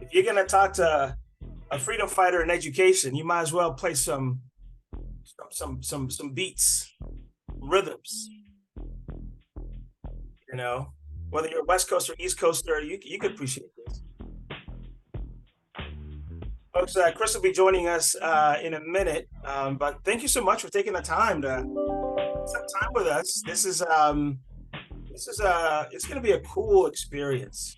if you're gonna talk to a freedom fighter in education, you might as well play some beats, rhythms. You know, whether you're West Coast or East Coaster, you could appreciate this. Folks, Chris will be joining us in a minute, but thank you so much for taking the time to spend some time with us. This is it's going to be a cool experience.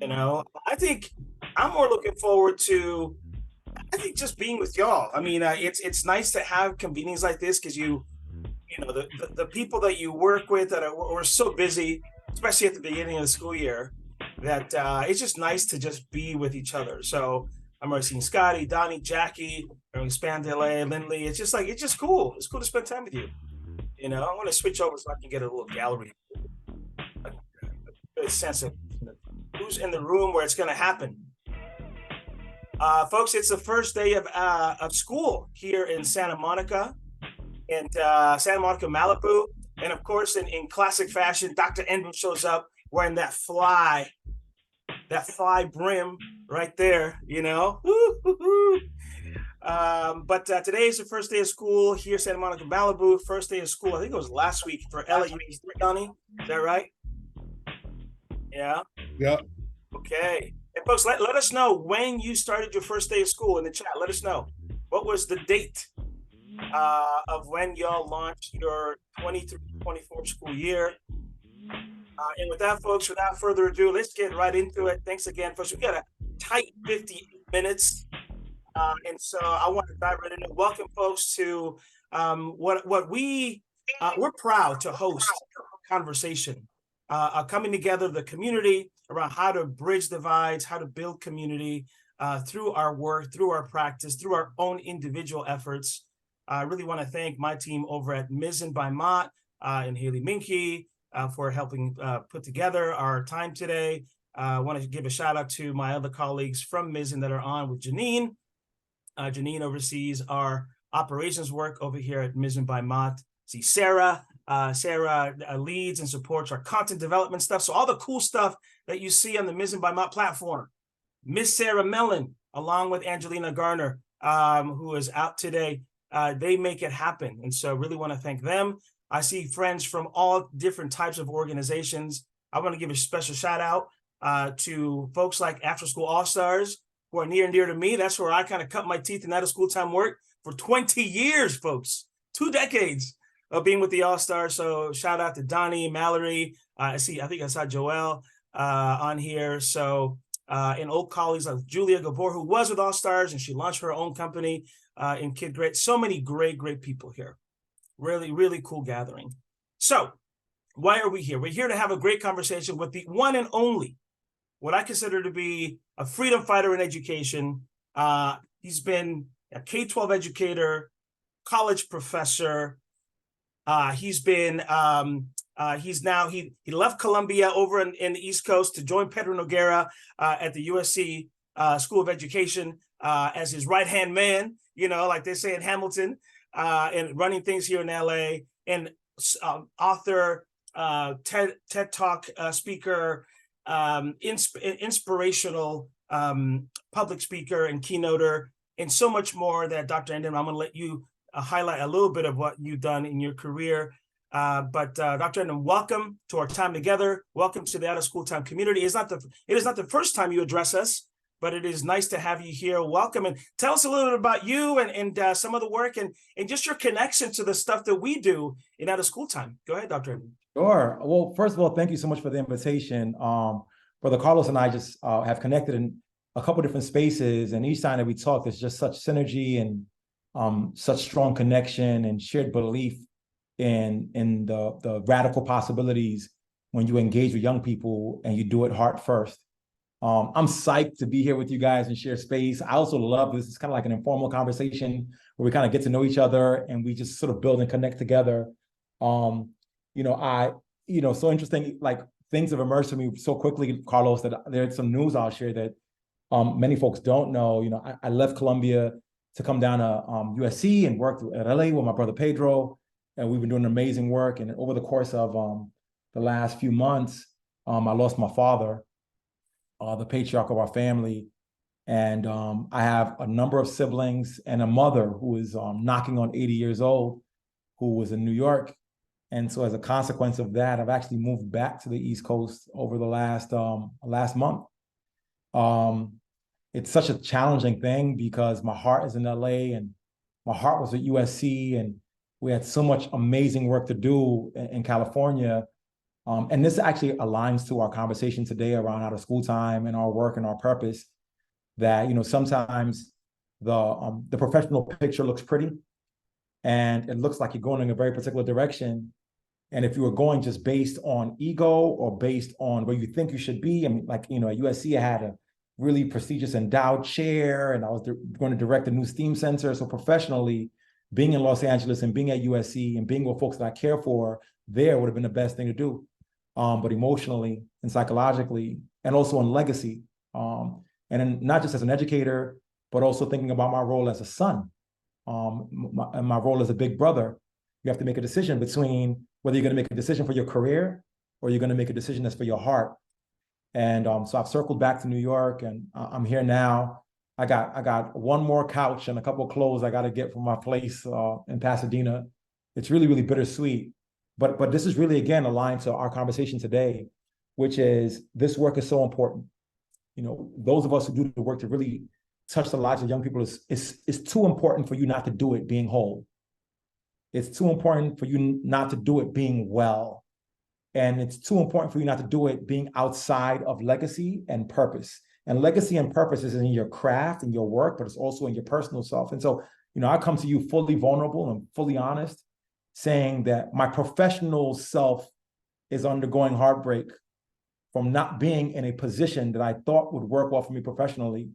I think I'm more looking forward to I think just being with y'all. I mean, it's nice to have convenings like this because the people that you work with that we're so busy, especially at the beginning of the school year, that it's just nice to just be with each other. So I'm already seeing Scotty, Donnie, Jackie, Spandele, Lindley. It's just cool. It's cool to spend time with you. I want to switch over so I can get a little gallery, a sense of who's in the room where it's going to happen. Folks, it's the first day of school here in Santa Monica, Malibu. And of course, in classic fashion, Dr. Emdin shows up wearing that fly brim right there, But today is the first day of school here, Santa Monica, Malibu. First day of school. I think it was last week for LA County. Is that right? Yeah. Yeah. Okay. And folks, let us know when you started your first day of school in the chat. Let us know. What was the date of when y'all launched your 23-24 school year? And with that, folks, without further ado, let's get right into it. Thanks again, folks. We got a tight 58 minutes. And so I want to dive right into it. Welcome, folks, to we're proud to host a conversation, coming together the community around how to bridge divides, how to build community through our work, through our practice, through our own individual efforts. I really want to thank my team over at Mizzen by Mott and Haley Minke for helping put together our time today. I want to give a shout out to my other colleagues from Mizzen that are on with Janine. Janine oversees our operations work over here at Mizzen by Mott. See Sarah. Sarah leads and supports our content development stuff. So all the cool stuff that you see on the Mizzen by Mott platform. Miss Sarah Mellon, along with Angelina Garner, who is out today, they make it happen. And so really want to thank them. I see friends from all different types of organizations. I want to give a special shout out to folks like After School All-Stars, who are near and dear to me. That's where I kind of cut my teeth in out of school time work for 20 years, folks, 2 decades of being with the All-Stars. So shout out to Donnie, Mallory. I think I saw Joelle on here. So and old colleagues like Julia Gabor, who was with All-Stars, and she launched her own company in Kid Great. So many great people here. Really, really cool gathering. So why are we here? We're here to have a great conversation with the one and only, what I consider to be a freedom fighter in education. He's been a K-12 educator, college professor. He left Columbia over in the East Coast to join Pedro Noguera at the USC School of Education as his right-hand man, like they say in Hamilton, and running things here in LA, and author, TED Talk speaker, inspirational public speaker and keynoter, and so much more that Dr. Emdin, I'm going to let you highlight a little bit of what you've done in your career. But Dr. Emdin, welcome to our time together. Welcome to the Out of School Time community. It is not the first time you address us, but it is nice to have you here. Welcome, and tell us a little bit about you and some of the work and just your connection to the stuff that we do in Out of School Time. Go ahead, Dr. Emdin. Sure. Well, first of all, thank you so much for the invitation. Brother Carlos and I just have connected in a couple different spaces, and each time that we talk, there's just such synergy and such strong connection and shared belief in the radical possibilities when you engage with young people and you do it heart first. I'm psyched to be here with you guys and share space. I also love this. It's kind of like an informal conversation where we kind of get to know each other and we just sort of build and connect together. So interesting, like things have emerged to me so quickly, Carlos, that there's some news I'll share that many folks don't know. I left Columbia to come down to USC and work at LA with my brother Pedro, and we've been doing amazing work. And over the course of the last few months, I lost my father, the patriarch of our family, And I have a number of siblings and a mother who is knocking on 80 years old, who was in New York. And so as a consequence of that, I've actually moved back to the East Coast over the last month. Um, it's such a challenging thing because my heart is in LA and my heart was at USC, and we had so much amazing work to do in California. And this actually aligns to our conversation today around out of school time and our work and our purpose, that, you know, sometimes the professional picture looks pretty and it looks like you're going in a very particular direction. And if you were going just based on ego or based on where you think you should be, I mean, like, you know, at USC, I had a really prestigious endowed chair and I was going to direct the new STEAM center. So professionally, being in Los Angeles and being at USC and being with folks that I care for there would have been the best thing to do. But emotionally and psychologically, and also in legacy, and then not just as an educator, but also thinking about my role as a son, and my role as a big brother. You have to make a decision between whether you're going to make a decision for your career or you're going to make a decision that's for your heart. And so I've circled back to New York, and I'm here now. I got one more couch and a couple of clothes I got to get from my place in Pasadena. It's really, really bittersweet. But this is really, again, aligned to our conversation today, which is this work is so important. You know, those of us who do the work to really touch the lives of young people is too important for you not to do it being whole. It's too important for you not to do it being well. And it's too important for you not to do it being outside of legacy and purpose. And legacy and purpose is in your craft and your work, but it's also in your personal self. And so, you know, I come to you fully vulnerable and fully honest, saying that my professional self is undergoing heartbreak from not being in a position that I thought would work well for me professionally,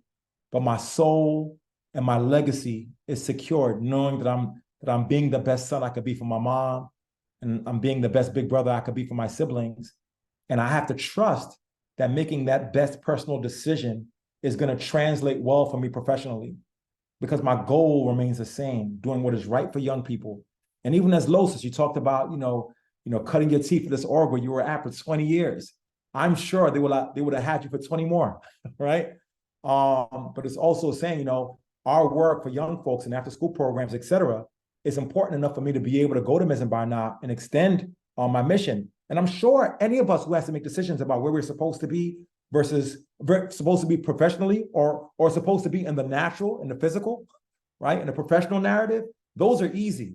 but my soul and my legacy is secured, knowing that I'm being the best son I could be for my mom, and I'm being the best big brother I could be for my siblings. And I have to trust that making that best personal decision is going to translate well for me professionally, because my goal remains the same, doing what is right for young people. And even as Losis, you talked about, cutting your teeth at this org where you were at for 20 years. I'm sure they would have had you for 20 more, right? But it's also saying, our work for young folks and after school programs, et cetera, is important enough for me to be able to go to Mizzen and extend on my mission. And I'm sure any of us who has to make decisions about where we're supposed to be versus supposed to be professionally or supposed to be in the natural, in the physical, right? In the professional narrative, those are easy.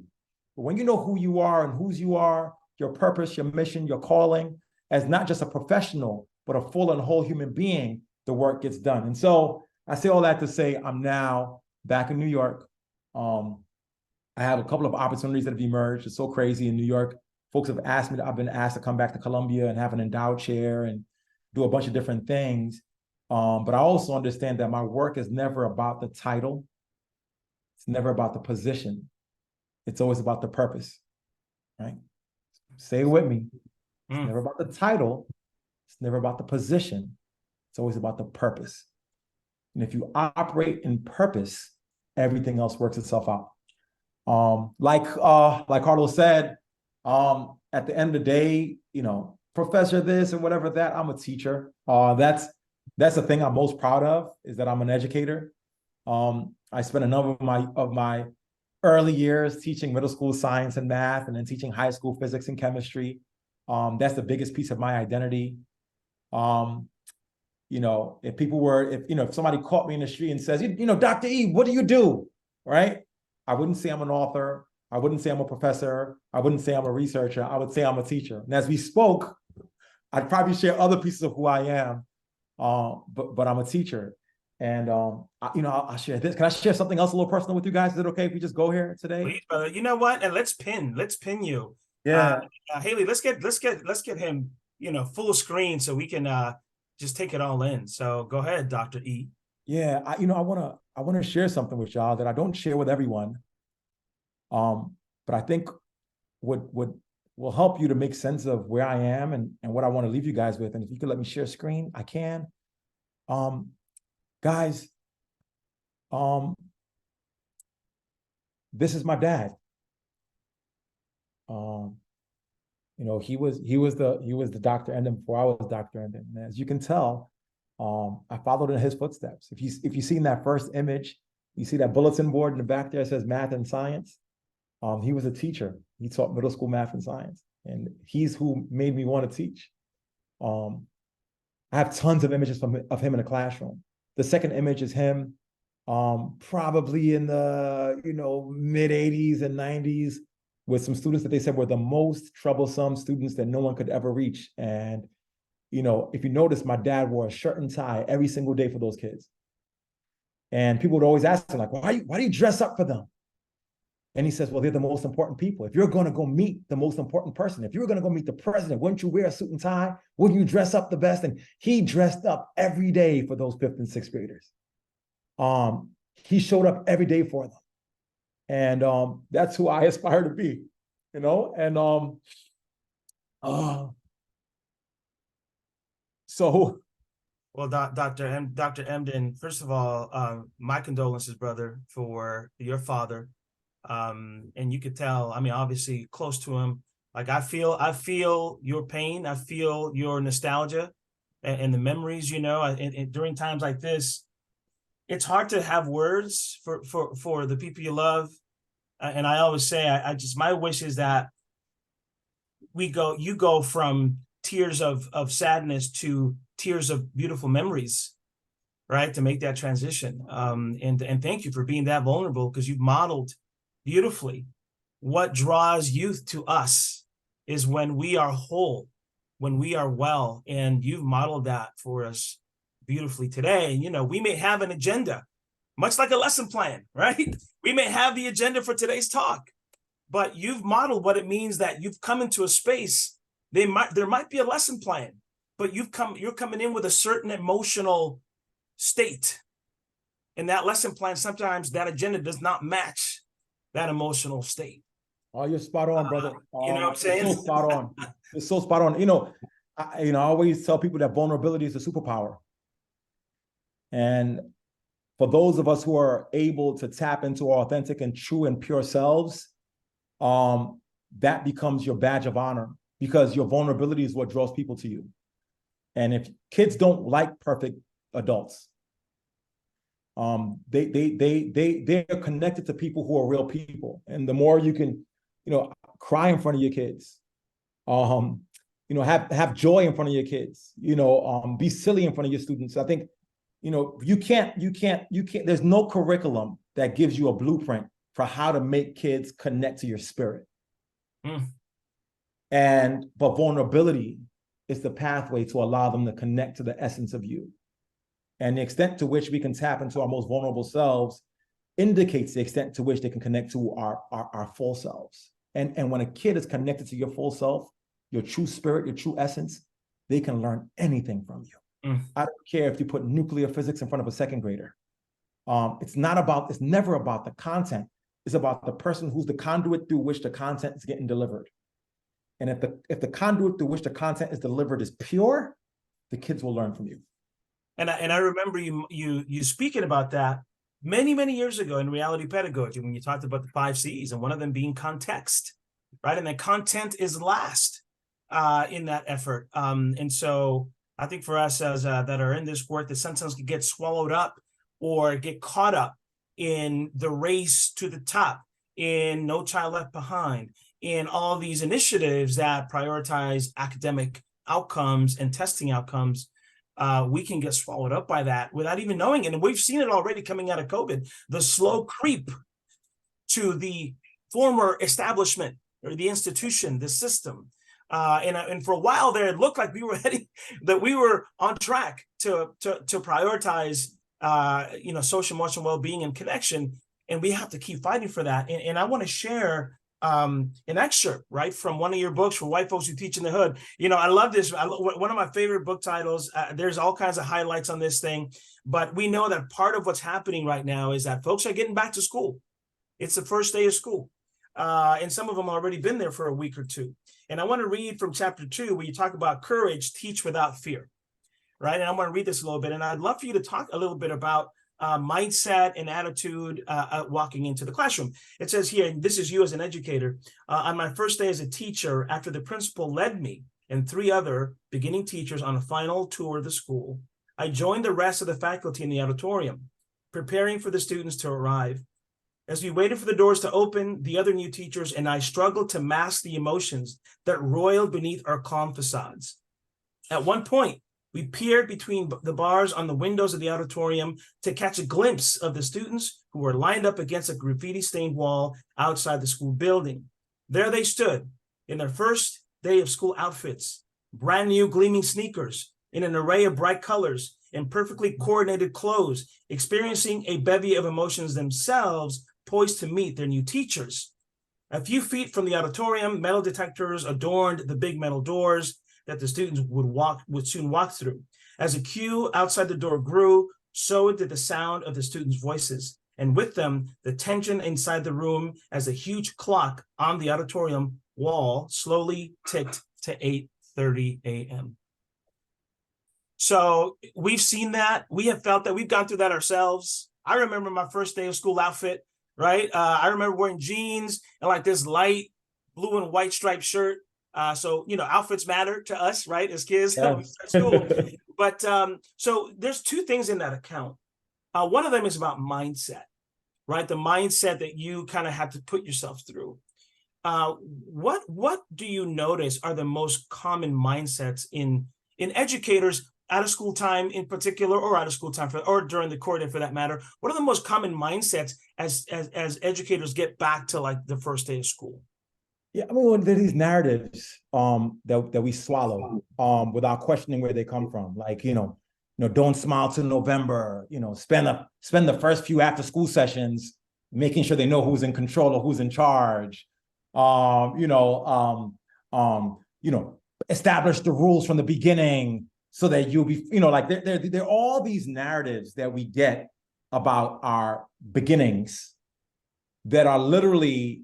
But when you know who you are and whose you are, your purpose, your mission, your calling, as not just a professional, but a full and whole human being, the work gets done. And so I say all that to say I'm now back in New York. I have a couple of opportunities that have emerged. It's so crazy in New York. Folks have asked me, I've been asked to come back to Columbia and have an endowed chair and do a bunch of different things. But I also understand that my work is never about the title. It's never about the position. It's always about the purpose, right? Say it with me. It's never about the title. It's never about the position. It's always about the purpose. And if you operate in purpose, everything else works itself out. Like Carlos said, at the end of the day, professor this and whatever that, I'm a teacher. That's the thing I'm most proud of, is that I'm an educator. I spent a number of my early years teaching middle school science and math, and then teaching high school physics and chemistry. That's the biggest piece of my identity. If somebody caught me in the street and says, Dr. E, what do you do? Right? I wouldn't say I'm an author. I wouldn't say I'm a professor. I wouldn't say I'm a researcher. I would say I'm a teacher. And as we spoke, I'd probably share other pieces of who I am, but I'm a teacher. And I'll share this. Can I share something else a little personal with you guys? Is it okay if we just go here today? Please, brother. You know what? And let's pin you. Yeah. Haley, let's get him, full screen so we can just take it all in. So go ahead, Dr. E. Yeah, I want to share something with y'all that I don't share with everyone. But I think will help you to make sense of where I am and what I want to leave you guys with. And if you could let me share screen, I can. Guys, this is my dad. He was the Dr. Emdin before I was Dr. Emdin. And as you can tell, I followed in his footsteps. If you've seen that first image, you see that bulletin board in the back there, it says math and science. He was a teacher. He taught middle school math and science, and he's who made me want to teach. I have tons of images of him in the classroom. The second image is him, probably in the mid 80s and 90s, with some students that they said were the most troublesome students that no one could ever reach. And if you notice, my dad wore a shirt and tie every single day for those kids. And people would always ask him, like, why do you dress up for them? And he says, well, they're the most important people. If you're going to go meet the most important person, if you were going to go meet the president, wouldn't you wear a suit and tie? Wouldn't you dress up the best? And he dressed up every day for those 5th and 6th graders. He showed up every day for them. And that's who I aspire to be, and so. Well, Dr. Emdin, first of all, my condolences, brother, for your father. And you could tell, I mean, obviously close to him. Like I feel your pain. I feel your nostalgia and the memories, and during times like this, it's hard to have words for the people you love. And I always say, my wish is that you go from tears of sadness to tears of beautiful memories, right? To make that transition. And thank you for being that vulnerable, because you've modeled beautifully what draws youth to us is when we are whole, when we are well, and you've modeled that for us beautifully today. And we may have an agenda, much like a lesson plan, right? We may have the agenda for today's talk, but you've modeled what it means that you've come into a space. There might be a lesson plan, but you're coming in with a certain emotional state. And that lesson plan, sometimes that agenda does not match that emotional state. Oh, you're spot on, brother. You know what I'm saying? It's so spot on. It's so spot on. I always tell people that vulnerability is a superpower. And for those of us who are able to tap into our authentic and true and pure selves, that becomes your badge of honor, because your vulnerability is what draws people to you. And if kids don't like perfect adults, they're connected to people who are real people. And the more you can, cry in front of your kids, have joy in front of your kids, be silly in front of your students. I think, you can't, there's no curriculum that gives you a blueprint for how to make kids connect to your spirit. But vulnerability is the pathway to allow them to connect to the essence of you. And the extent to which we can tap into our most vulnerable selves indicates the extent to which they can connect to our full selves. And when a kid is connected to your full self, your true spirit, your true essence, they can learn anything from you. I don't care if you put nuclear physics in front of a 2nd grader. It's never about the content. It's about the person who's the conduit through which the content is getting delivered. And if the conduit through which the content is delivered is pure, the kids will learn from you. And I remember you speaking about that many years ago in reality pedagogy, when you talked about the 5 C's, and one of them being context, right? And the content is last in that effort. And so I think for us as that are in this work, that sometimes can get swallowed up or get caught up in the race to the top, in No Child Left Behind, in all these initiatives that prioritize academic outcomes and testing outcomes, we can get swallowed up by that without even knowing it. And we've seen it already coming out of COVID, the slow creep to the former establishment or the institution, the system. And for a while there, it looked like we were on track to prioritize, social emotional well-being and connection. And we have to keep fighting for that. And I want to share an excerpt, right, from one of your books for white folks who teach in the hood. I love this. One of my favorite book titles. There's all kinds of highlights on this thing, but we know that part of what's happening right now is that folks are getting back to school. It's the first day of school. And some of them already been there for a week or two. And I want to read from chapter 2, where you talk about courage, teach without fear, right? And I want to read this a little bit. And I'd love for you to talk a little bit about mindset and attitude walking into the classroom. It says here, and this is you as an educator, on my first day as a teacher, after the principal led me and 3 other beginning teachers on a final tour of the school, I joined the rest of the faculty in the auditorium, preparing for the students to arrive. As we waited for the doors to open, the other new teachers and I struggled to mask the emotions that roiled beneath our calm facades. At one point, we peered between the bars on the windows of the auditorium to catch a glimpse of the students who were lined up against a graffiti-stained wall outside the school building. There they stood in their first day of school outfits, brand new gleaming sneakers, in an array of bright colors and perfectly coordinated clothes, experiencing a bevy of emotions themselves, poised to meet their new teachers. A few feet from the auditorium, metal detectors adorned the big metal doors that the students would soon walk through. As a queue outside the door grew, so did the sound of the students' voices, and with them, the tension inside the room as a huge clock on the auditorium wall slowly ticked to 8:30 a.m. So we've seen that. We have felt that. We've gone through that ourselves. I remember my first day of school outfit, right? I remember wearing jeans and like this light blue and white striped shirt. So, outfits matter to us, right? As kids when we start school. But so there's two things in that account. One of them is about mindset, right? The mindset that you kind of have to put yourself through. What do you notice are the most common mindsets in educators out of school time in particular, or out of school time or during the core day for that matter? What are the most common mindsets as educators get back to like the first day of school? Yeah, I mean, there are these narratives that we swallow without questioning where they come from. Like, don't smile till November. Spend the first few after school sessions making sure they know who's in control or who's in charge. Establish the rules from the beginning so that you'll be, like there are all these narratives that we get about our beginnings that are literally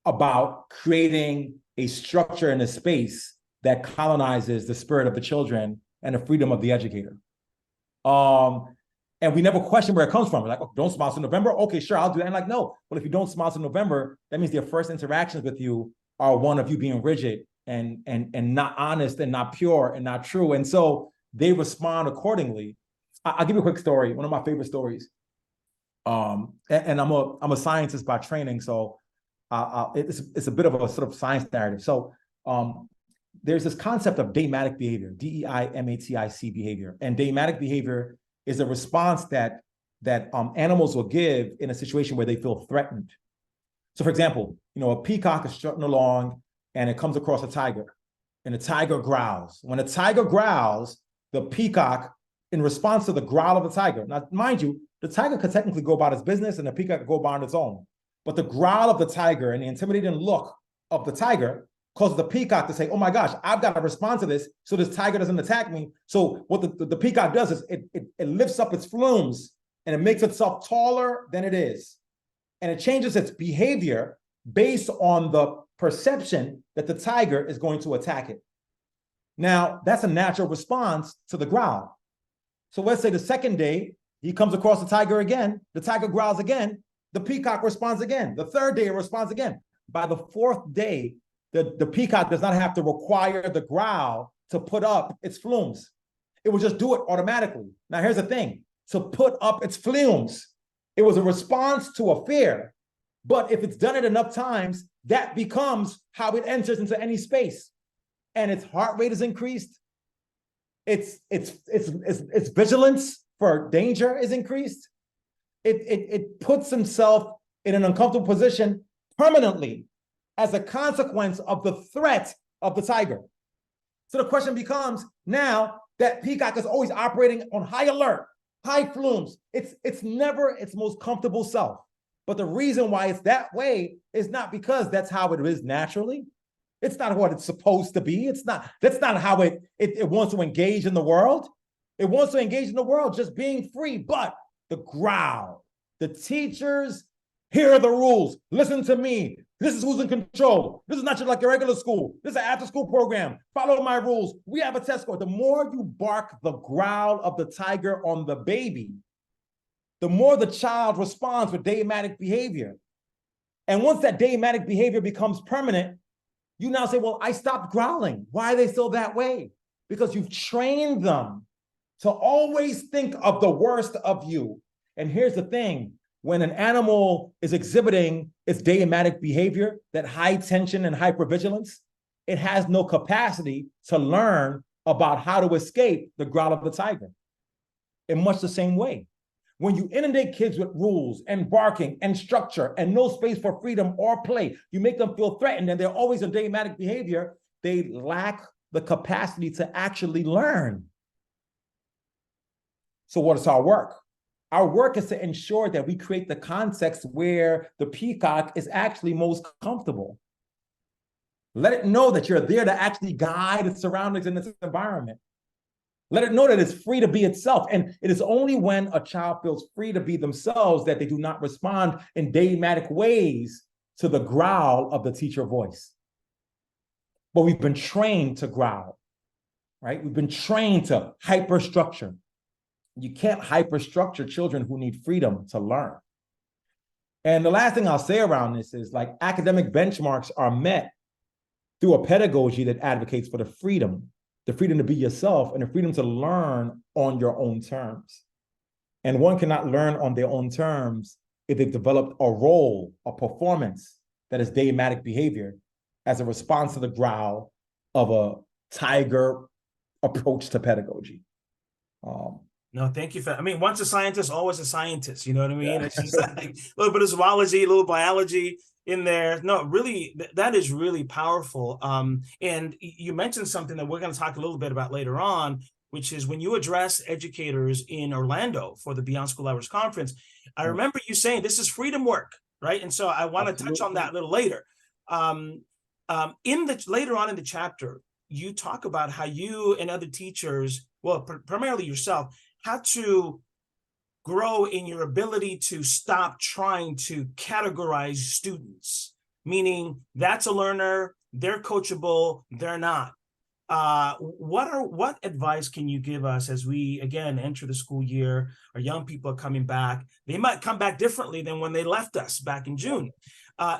about creating a structure and a space that colonizes the spirit of the children and the freedom of the educator. And we never question where it comes from. We're like, oh, don't smile till November? Okay, sure, I'll do that. And like, no, well, if you don't smile till November, that means their first interactions with you are one of you being rigid and not honest and not pure and not true. And so they respond accordingly. I'll give you a quick story, one of my favorite stories. And I'm a scientist by training, so it's a bit of a sort of science narrative. So there's this concept of deimatic behavior, DEIMATIC behavior. And deimatic behavior is a response that animals will give in a situation where they feel threatened. So for example, a peacock is strutting along and it comes across a tiger and the tiger growls. When a tiger growls, the peacock, in response to the growl of the tiger, now mind you, the tiger could technically go about its business and the peacock could go about on its own. But the growl of the tiger and the intimidating look of the tiger causes the peacock to say, oh my gosh, I've got to respond to this so this tiger doesn't attack me. So what the peacock does is it lifts up its flumes and it makes itself taller than it is. And it changes its behavior based on the perception that the tiger is going to attack it. Now, that's a natural response to the growl. So let's say the second day, he comes across the tiger again, the tiger growls again, the peacock responds again. The third day, it responds again. By the fourth day, the peacock does not have to require the growl to put up its flumes. It will just do it automatically. Now, here's the thing. To put up its flumes, it was a response to a fear. But if it's done it enough times, that becomes how it enters into any space. And its heart rate is increased. Its vigilance for danger is increased. It puts himself in an uncomfortable position permanently as a consequence of the threat of the tiger. So the question becomes, now that peacock is always operating on high alert, high flumes, it's never its most comfortable self. But the reason why it's that way is not because that's how it is naturally. It's not what it's supposed to be. That's not how it wants to engage in the world. It wants to engage in the world just being free, but the growl, the teachers, here are the rules. Listen to me. This is who's in control. This is not just like your regular school. This is an after-school program. Follow my rules. We have a test score. The more you bark the growl of the tiger on the baby, the more the child responds with deimatic behavior. And once that deimatic behavior becomes permanent, you now say, well, I stopped growling. Why are they still that way? Because you've trained them to always think of the worst of you. And here's the thing, when an animal is exhibiting its daymatic behavior, that high tension and hypervigilance, it has no capacity to learn about how to escape the growl of the tiger. In much the same way, when you inundate kids with rules and barking and structure and no space for freedom or play, you make them feel threatened and they're always in daymatic behavior, they lack the capacity to actually learn. So what is our work? Our work is to ensure that we create the context where the peacock is actually most comfortable. Let it know that you're there to actually guide its surroundings in its environment. Let it know that it's free to be itself. And it is only when a child feels free to be themselves that they do not respond in daymatic ways to the growl of the teacher voice. But we've been trained to growl, right? We've been trained to hyperstructure. You can't hyperstructure children who need freedom to learn. And the last thing I'll say around this is, like, academic benchmarks are met through a pedagogy that advocates for the freedom to be yourself and the freedom to learn on your own terms. And one cannot learn on their own terms if they've developed a role, a performance that is daymatic behavior as a response to the growl of a tiger approach to pedagogy. No, thank you for, I mean, once a scientist, always a scientist, you know what I mean? Yeah. It's just like a little bit of zoology, a little biology in there. No, really, that is really powerful. And you mentioned something that we're going to talk a little bit about later on, which is when you address educators in Orlando for the Beyond School Hours Conference, I remember you saying this is freedom work, right? And so I want to touch on that a little later. Later on in the chapter, you talk about how you and other teachers, well, primarily yourself, had to grow in your ability to stop trying to categorize students, meaning that's a learner, they're coachable, they're not. What advice can you give us as we, again, enter the school year? Our young people are coming back. They might come back differently than when they left us back in June.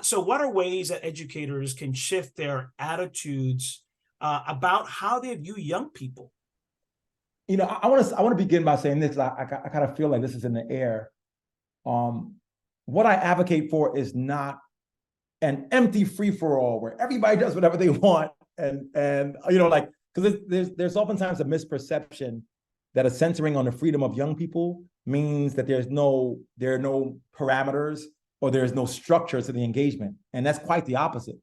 So what are ways that educators can shift their attitudes about how they view young people? You know, I want to begin by saying this. I kind of feel like this is in the air. What I advocate for is not an empty free-for-all where everybody does whatever they want, and you know, like, because there's oftentimes a misperception that a centering on the freedom of young people means that there are no parameters or there's no structure to the engagement, and that's quite the opposite.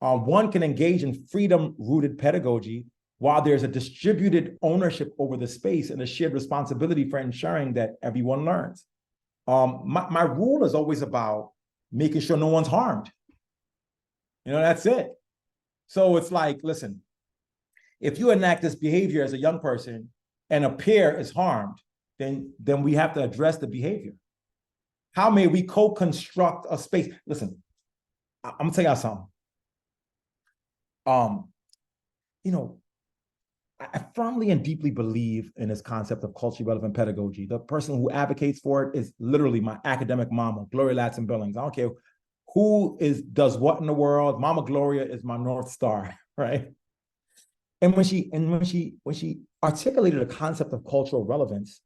One can engage in freedom-rooted pedagogy while there's a distributed ownership over the space and a shared responsibility for ensuring that everyone learns. My rule is always about making sure no one's harmed. You know, that's it. So it's like, listen, if you enact this behavior as a young person and a peer is harmed, then we have to address the behavior. How may we co-construct a space? Listen, I'm gonna tell y'all something. You know, I firmly and deeply believe in this concept of culturally relevant pedagogy. The person who advocates for it is literally my academic mama, Gloria Ladson Billings. I don't care who does what in the world. Mama Gloria is my North Star, right? And when she articulated the concept of cultural relevance,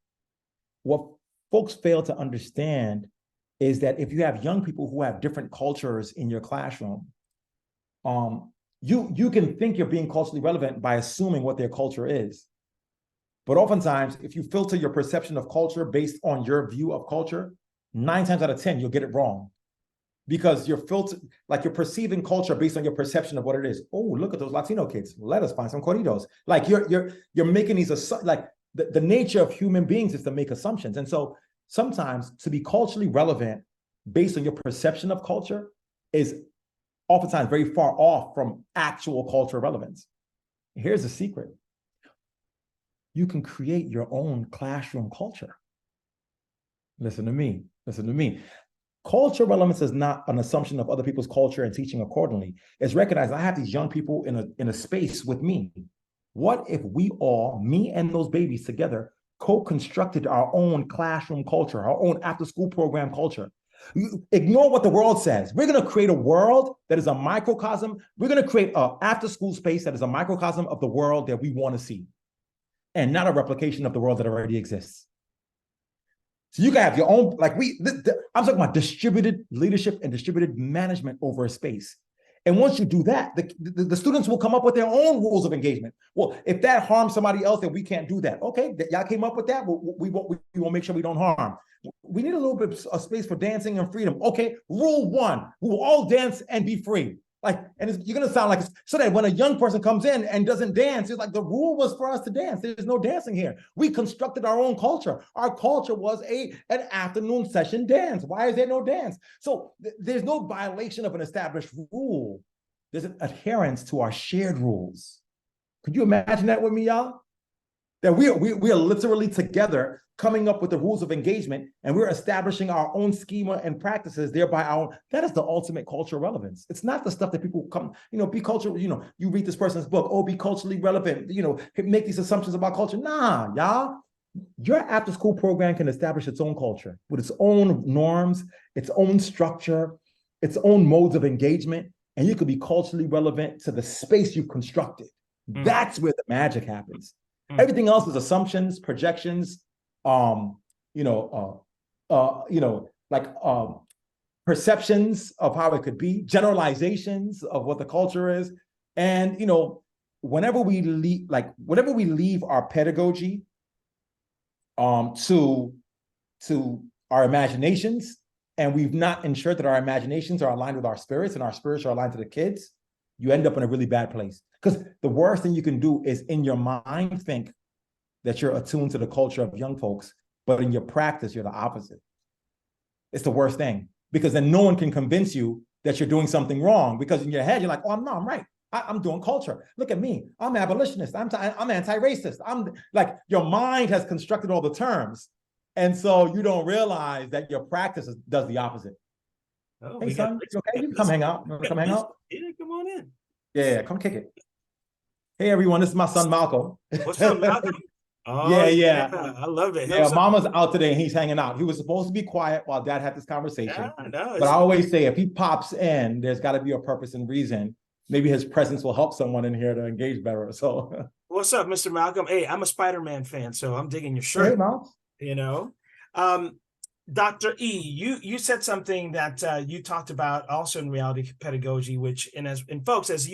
what folks fail to understand is that if you have young people who have different cultures in your classroom, you can think you're being culturally relevant by assuming what their culture is. But oftentimes, if you filter your perception of culture based on your view of culture, 9 times out of 10, you'll get it wrong. Because you're perceiving culture based on your perception of what it is. Oh, look at those Latino kids. Let us find some corridos. Like you're making these, like the nature of human beings is to make assumptions. And so sometimes to be culturally relevant based on your perception of culture is oftentimes very far off from actual cultural relevance. Here's the secret. You can create your own classroom culture. Listen to me. Cultural relevance is not an assumption of other people's culture and teaching accordingly. It's recognized I have these young people in a space with me. What if we all, me and those babies together, co-constructed our own classroom culture, our own after-school program culture? Ignore what the world says. We're going to create a world that is a microcosm. We're going to create an after-school space that is a microcosm of the world that we want to see. and not a replication of the world that already exists. So you can have your own, like I'm talking about distributed leadership and distributed management over a space. And once you do that, the students will come up with their own rules of engagement. Well, if that harms somebody else, then we can't do that. Okay, y'all came up with that, but we won't make sure we don't harm. We need a little bit of space for dancing and freedom. Okay, rule one, we will all dance and be free. Like, and you're gonna sound like, so that when a young person comes in and doesn't dance, it's like the rule was for us to dance. There's no dancing here. We constructed our own culture. Our culture was an afternoon session dance. Why is there no dance? So there's no violation of an established rule. There's an adherence to our shared rules. Could you imagine that with me, y'all? That we are literally together coming up with the rules of engagement, and we're establishing our own schema and practices, thereby that is the ultimate cultural relevance. It's not the stuff that people come, be cultural, you read this person's book, oh, be culturally relevant, make these assumptions about culture. Nah, y'all, your after school program can establish its own culture with its own norms, its own structure, its own modes of engagement, and you could be culturally relevant to the space you've constructed. That's where the magic happens. Everything else is assumptions, projections, perceptions of how it could be, generalizations of what the culture is. And, whenever we leave our pedagogy to our imaginations, and we've not ensured that our imaginations are aligned with our spirits and our spirits are aligned to the kids, you end up in a really bad place. Because the worst thing you can do is in your mind think that you're attuned to the culture of young folks, but in your practice, you're the opposite. It's the worst thing, because then no one can convince you that you're doing something wrong, because in your head, you're like, oh, no, I'm right. I'm doing culture. Look at me. I'm abolitionist. I'm anti-racist. I'm like, your mind has constructed all the terms. And so you don't realize that your practice does the opposite. Oh, hey, son, you okay? You can come hang out. You want to come hang out? Yeah, come on in. Yeah, come kick it. Hey, everyone, this is my son, Malcolm. What's up, Malcolm? Oh, yeah. I love it. Yeah, mama's out today and he's hanging out. He was supposed to be quiet while dad had this conversation. Yeah, no, but I always say, if he pops in, there's got to be a purpose and reason. Maybe his presence will help someone in here to engage better. So, what's up, Mr. Malcolm? Hey, I'm a Spider-Man fan, so I'm digging your shirt. Hey, Mal. Dr. E, you said something that you talked about also in reality pedagogy, which, folks, as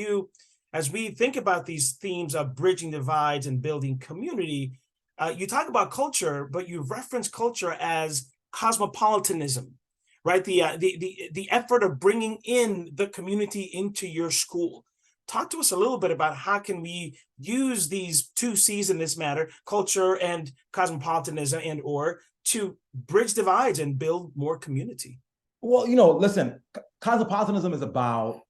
we think about these themes of bridging divides and building community, you talk about culture, but you reference culture as cosmopolitanism, right? The effort of bringing in the community into your school. Talk to us a little bit about how can we use these two C's in this matter, culture and cosmopolitanism, to bridge divides and build more community. Well, listen, cosmopolitanism is about,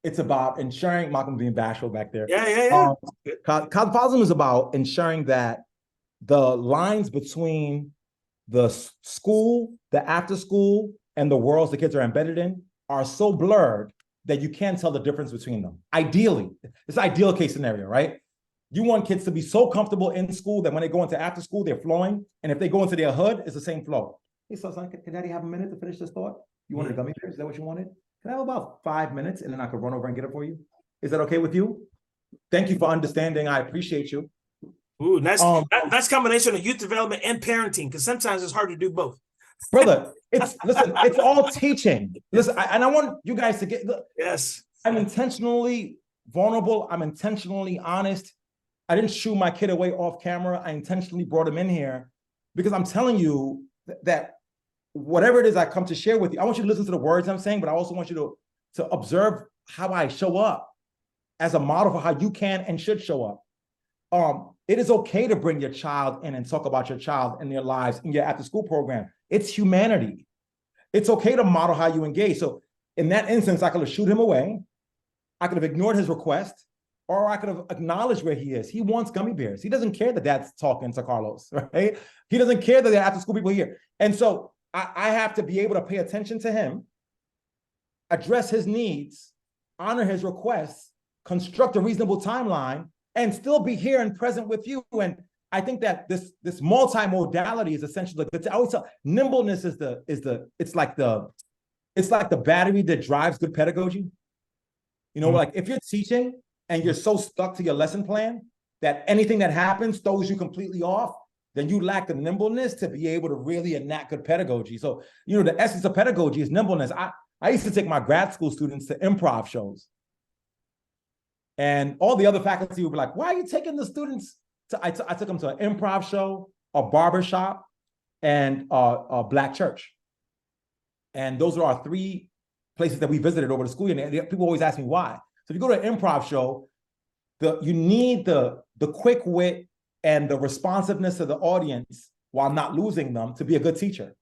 it's about ensuring, Malcolm being bashful back there. Yeah. Cosmopolitanism is about ensuring that the lines between the school, the after school, and the worlds the kids are embedded in are so blurred that you can't tell the difference between them. Ideally, it's an ideal case scenario, right? You want kids to be so comfortable in school that when they go into after school, they're flowing. And if they go into their hood, it's the same flow. Hey, son, can daddy have a minute to finish this thought? You wanted a gummy bear? Is that what you wanted? Can I have about 5 minutes and then I could run over and get it for you? Is that okay with you? Thank you for understanding. I appreciate you. Ooh, nice combination of youth development and parenting, because sometimes it's hard to do both. Brother, it's all teaching. Listen, I want you guys to get, yes. I'm intentionally vulnerable. I'm intentionally honest. I didn't shoo my kid away off camera. I intentionally brought him in here because I'm telling you that whatever it is I come to share with you, I want you to listen to the words I'm saying, but I also want you to observe how I show up as a model for how you can and should show up. It is okay to bring your child in and talk about your child and their lives in your after school program. It's humanity. It's okay to model how you engage. So in that instance, I could have shooed him away. I could have ignored his request, or I could have acknowledged where he is. He wants gummy bears. He doesn't care that dad's talking to Carlos, right? He doesn't care that there are after school people here. And so I have to be able to pay attention to him, address his needs, honor his requests, construct a reasonable timeline, and still be here and present with you. And I think that this multimodality is essential. I always tell, nimbleness it's like the battery that drives good pedagogy. Like if you're teaching and you're so stuck to your lesson plan, that anything that happens throws you completely off, then you lack the nimbleness to be able to really enact good pedagogy. So, the essence of pedagogy is nimbleness. I used to take my grad school students to improv shows. And all the other faculty would be like, why are you taking the students I took them to an improv show, a barber shop, and a black church. And those are our three places that we visited over the school year. And people always ask me why. So if you go to an improv show, you need the quick wit and the responsiveness of the audience while not losing them to be a good teacher.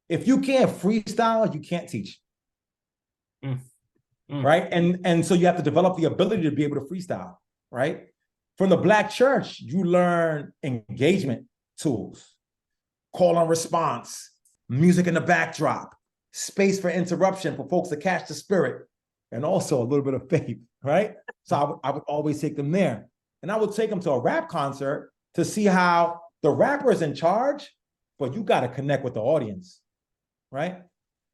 If you can't freestyle, you can't teach. Right? And so you have to develop the ability to be able to freestyle, right? From the black church, you learn engagement tools, call and response, music in the backdrop, space for interruption for folks to catch the spirit, and also a little bit of faith, right? So I would always take them there. And I would take them to a rap concert to see how the rapper is in charge, but you got to connect with the audience, right?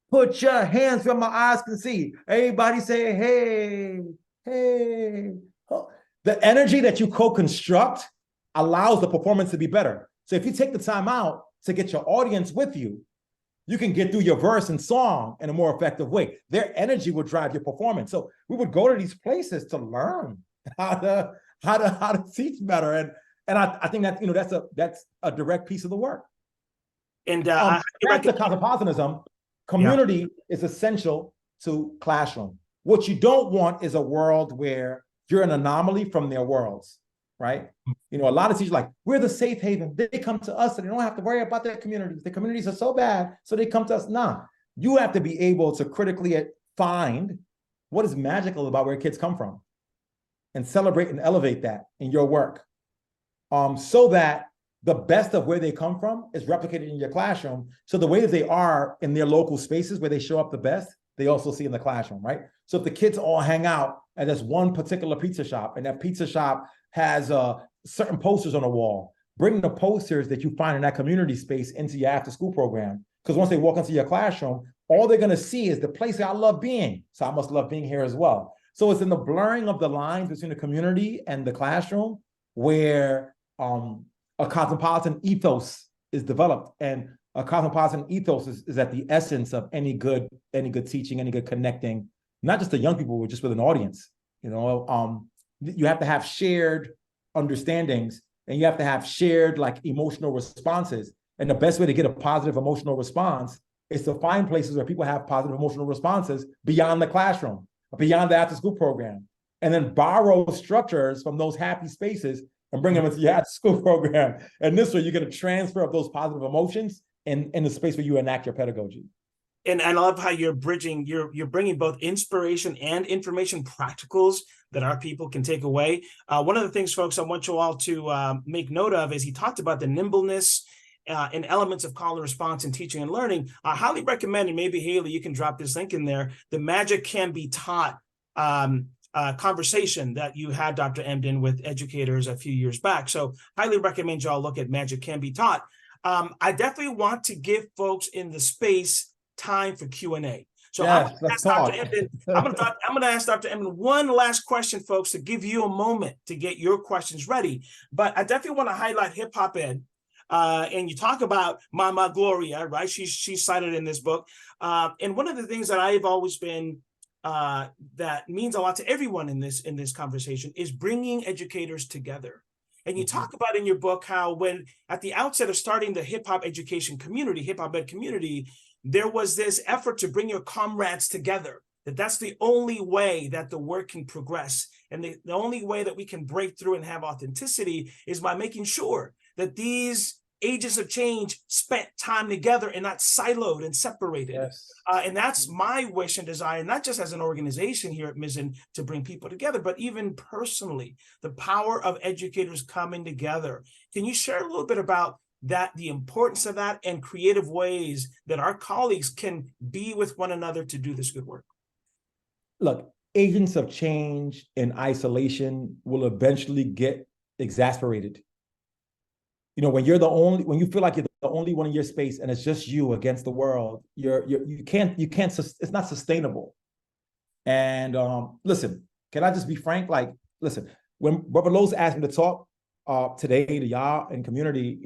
Put your hands where my eyes can see. Everybody say, hey, hey. Oh. The energy that you co-construct allows the performance to be better. So if you take the time out to get your audience with you, you can get through your verse and song in a more effective way. Their energy will drive your performance. So we would go to these places to learn how to teach better. And I think that that's a direct piece of the work. And back to cosmopolitanism, community is essential to classroom. What you don't want is a world where you're an anomaly from their worlds, right? A lot of teachers are like, we're the safe haven. They come to us and they don't have to worry about their communities. The communities are so bad, so they come to us. Nah, you have to be able to critically find what is magical about where kids come from and celebrate and elevate that in your work, so that the best of where they come from is replicated in your classroom. So the way that they are in their local spaces where they show up the best, they also see in the classroom, right? So if the kids all hang out at this one particular pizza shop, and that pizza shop has certain posters on the wall, bring the posters that you find in that community space into your after school program. Because once they walk into your classroom, all they're going to see is the place that I love being. So I must love being here as well. So it's in the blurring of the lines between the community and the classroom where a cosmopolitan ethos is developed. And a cosmopolitan ethos is at the essence of any good teaching, any good connecting, not just to young people, but just with an audience. You have to have shared understandings, and you have to have shared emotional responses. And the best way to get a positive emotional response is to find places where people have positive emotional responses beyond the classroom, beyond the after school program, and then borrow structures from those happy spaces and bring them into your after school program. And this way, you're going to transfer of those positive emotions in the space where you enact your pedagogy. And I love how you're bridging, you're bringing both inspiration and information practicals that our people can take away. One of the things, folks, I want you all to make note of is he talked about the nimbleness and elements of call and response in teaching and learning. I highly recommend, and maybe Haley, you can drop this link in there, the Magic Can Be Taught conversation that you had, Dr. Emdin, with educators a few years back. So highly recommend y'all look at Magic Can Be Taught. I definitely want to give folks in the space time for Q&A. So yes, I'm going to ask Dr. Emdin one last question, folks, to give you a moment to get your questions ready. But I definitely want to highlight Hip Hop Ed. And you talk about Mama Gloria, right? She's cited in this book. And one of the things that I've always been that means a lot to everyone in this conversation is bringing educators together. And you talk about in your book how when at the outset of starting the hip hop education community, hip hop ed community, there was this effort to bring your comrades together, that's the only way that the work can progress. And the only way that we can break through and have authenticity is by making sure that these agents of change spent time together and not siloed and separated. Yes. And that's my wish and desire, not just as an organization here at Mizzen to bring people together, but even personally, the power of educators coming together. Can you share a little bit about that, the importance of that, and creative ways that our colleagues can be with one another to do this good work? Look, agents of change in isolation will eventually get exasperated. When you feel like you're the only one in your space and it's just you against the world, you can't, it's not sustainable. And listen, can I just be frank? Listen, when Brother Lowe's asked me to talk, today to y'all and community,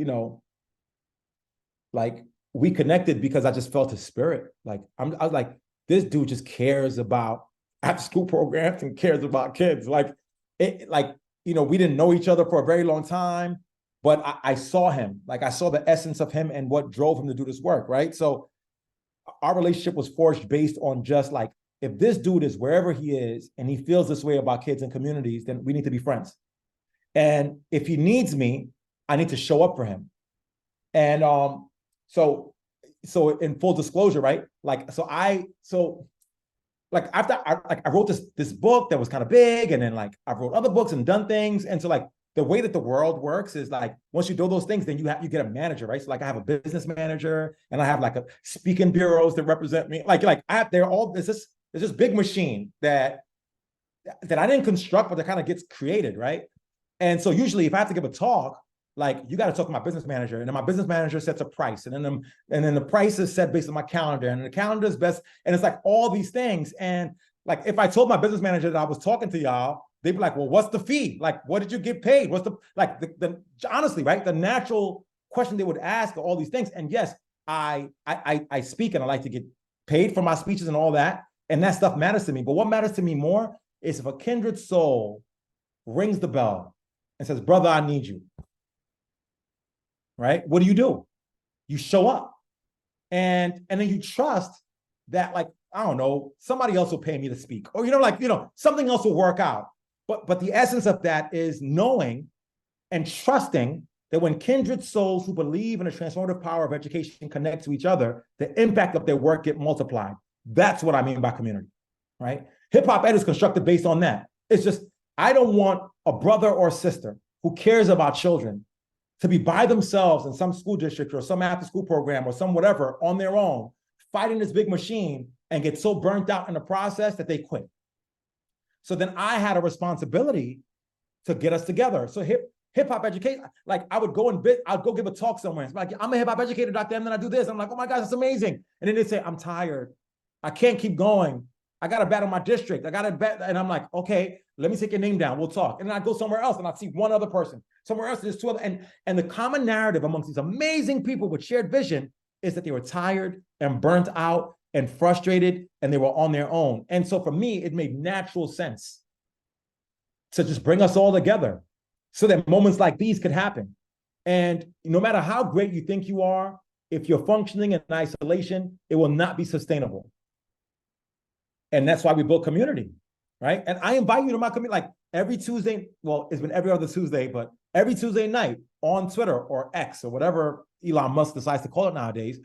like we connected because I just felt his spirit. Like I was like, this dude just cares about after school programs and cares about kids. Like we didn't know each other for a very long time, but I saw him. Like I saw the essence of him and what drove him to do this work, right? So our relationship was forged based on just like, if this dude is wherever he is and he feels this way about kids and communities, then we need to be friends. And if he needs me, I need to show up for him. And so in full disclosure, right? Like, like after I wrote this book that was kind of big, and then like I wrote other books and done things. And so like the way that the world works is like, once you do those things, then you get a manager, right? So like I have a business manager and I have like a speaking bureaus that represent me. Like there's this big machine that I didn't construct, but that kind of gets created, right? And so usually if I have to give a talk, like you got to talk to my business manager, and then my business manager sets a price, and then the price is set based on my calendar, and the calendar is best, and it's like all these things. And like if I told my business manager that I was talking to y'all, they'd be like, well, what's the fee? Like, what did you get paid? What's the honestly, right? The natural question they would ask are all these things. And yes, I speak and I like to get paid for my speeches and all that, and that stuff matters to me. But what matters to me more is if a kindred soul rings the bell and says, brother, I need you. Right? What do? You show up. And then you trust that, like, I don't know, somebody else will pay me to speak. Or, something else will work out. But the essence of that is knowing and trusting that when kindred souls who believe in the transformative power of education connect to each other, the impact of their work get multiplied. That's what I mean by community, right? Hip hop ed is constructed based on that. It's just, I don't want a brother or sister who cares about children to be by themselves in some school district or some after school program or some whatever on their own, fighting this big machine and get so burnt out in the process that they quit. So then I had a responsibility to get us together. So hip hop education, like I'd go give a talk somewhere. It's like, I'm a hip hop educator, Dr. Emdin, I do this. I'm like, oh my gosh, that's amazing. And then they say, I'm tired. I can't keep going. I got to battle my district. I got to bet. And I'm like, okay, let me take your name down. We'll talk. And then I go somewhere else and I see one other person. Somewhere else, there's two other. And the common narrative amongst these amazing people with shared vision is that they were tired and burnt out and frustrated and they were on their own. And so for me, it made natural sense to just bring us all together so that moments like these could happen. And no matter how great you think you are, if you're functioning in isolation, it will not be sustainable. And that's why we build community, right? And I invite you to my community, like every Tuesday, well, it's been every other Tuesday, but every Tuesday night on Twitter or X or whatever Elon Musk decides to call it nowadays,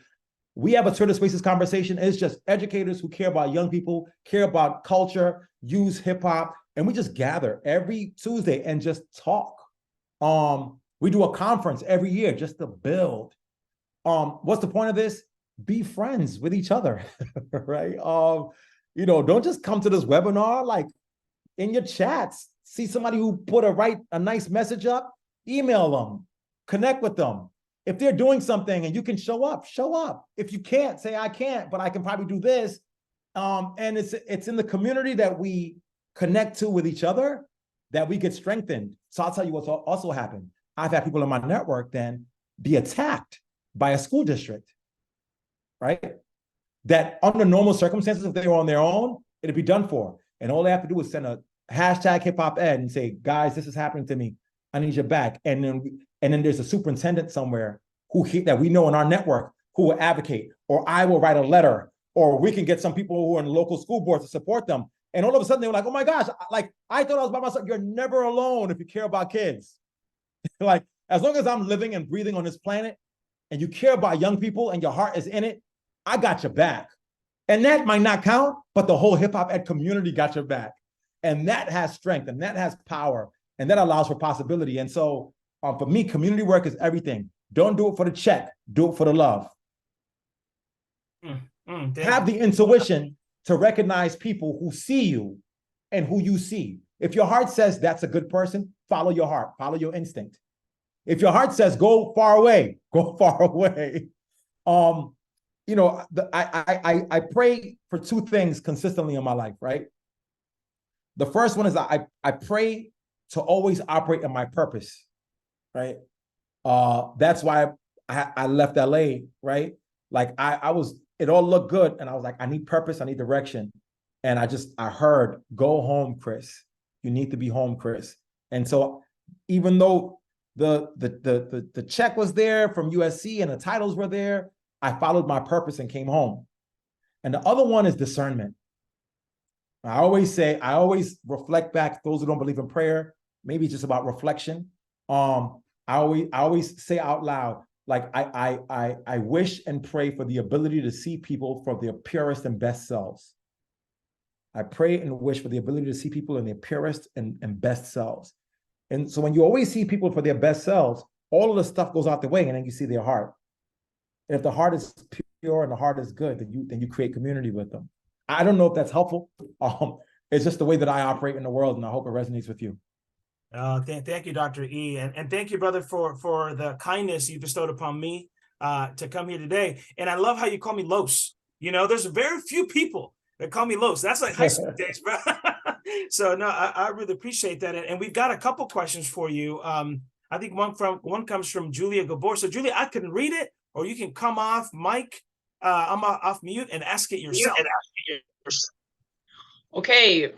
we have a Twitter Spaces conversation. It's just educators who care about young people, care about culture, use hip hop, and we just gather every Tuesday and just talk. We do a conference every year just to build. What's the point of this? Be friends with each other, right? Don't just come to this webinar, like in your chats, see somebody who put a nice message up, email them, connect with them. If they're doing something and you can show up, show up. If you can't, say, I can't, but I can probably do this. And it's in the community that we connect to with each other that we get strengthened. So I'll tell you what's also happened. I've had people in my network then be attacked by a school district, right? That under normal circumstances, if they were on their own, it'd be done for. And all they have to do is send a hashtag hip hop ed and say, guys, this is happening to me. I need your back. And then there's a superintendent somewhere that we know in our network who will advocate, or I will write a letter, or we can get some people who are in the local school board to support them. And all of a sudden they were like, oh my gosh, like I thought I was by myself. You're never alone if you care about kids. Like as long as I'm living and breathing on this planet and you care about young people and your heart is in it, I got your back. And that might not count, but the whole hip hop ed community got your back. And that has strength and that has power and that allows for possibility. And so for me, community work is everything. Don't do it for the check, do it for the love. Have the intuition to recognize people who see you and who you see. If your heart says that's a good person, follow your heart, follow your instinct. If your heart says go far away, go far away. I pray for two things consistently in my life, right? The first one is I pray to always operate in my purpose. right? That's why I left LA, right? Like I was, it all looked good. And I was like, I need purpose, I need direction. And I heard, go home, Chris. You need to be home, Chris. And so even though the check was there from USC and the titles were there, I followed my purpose and came home. And the other one is discernment. I always reflect back, those who don't believe in prayer, maybe it's just about reflection. I always say out loud, like I wish and pray for the ability to see people for their purest and best selves. I pray and wish for the ability to see people in their purest and best selves. And so when you always see people for their best selves, all of the stuff goes out the way, and then you see their heart. And if the heart is pure and the heart is good, then you create community with them. I don't know if that's helpful. It's just the way that I operate in the world, and I hope it resonates with you. Thank you, Dr. E. And thank you, brother, for the kindness you bestowed upon me to come here today. And I love how you call me Los. You know, there's very few people that call me Los. That's like high school days, bro. So no, I really appreciate that. And we've got a couple questions for you. I think one comes from Julia Gabor. So Julia, I can read it, or you can come off mic. I'm off mute and ask it yourself. Okay,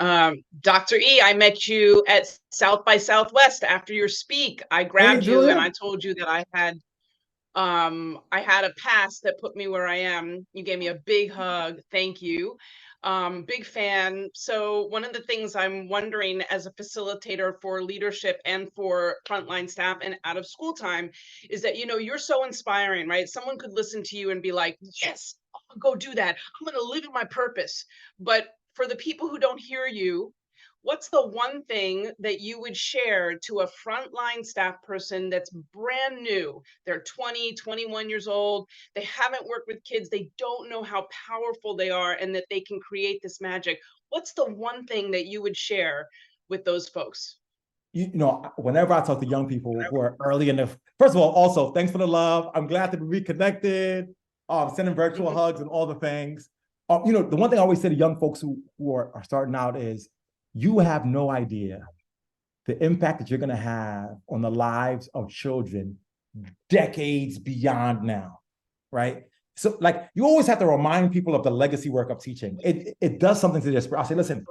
Dr. E, I met you at South by Southwest after your speak. I grabbed you and I told you that I had a pass that put me where I am. You gave me a big hug. Thank you. Big fan. So one of the things I'm wondering as a facilitator for leadership and for frontline staff and out of school time is that, you know, you're so inspiring, right? Someone could listen to you and be like, yes, I'll go do that. I'm going to live in my purpose. But for the people who don't hear you, what's the one thing that you would share to a frontline staff person that's brand new? They're 20, 21 years old. They haven't worked with kids. They don't know how powerful they are and that they can create this magic. What's the one thing that you would share with those folks? You know, whenever I talk to young people who are early in the, first of all, also, thanks for the love. I'm glad to be reconnected, sending virtual hugs and all the things. You know, the one thing I always say to young folks who are starting out is, you have no idea the impact that you're going to have on the lives of children decades beyond now, right? So like, you always have to remind people of the legacy work of teaching. It does something to this. I'll say, listen,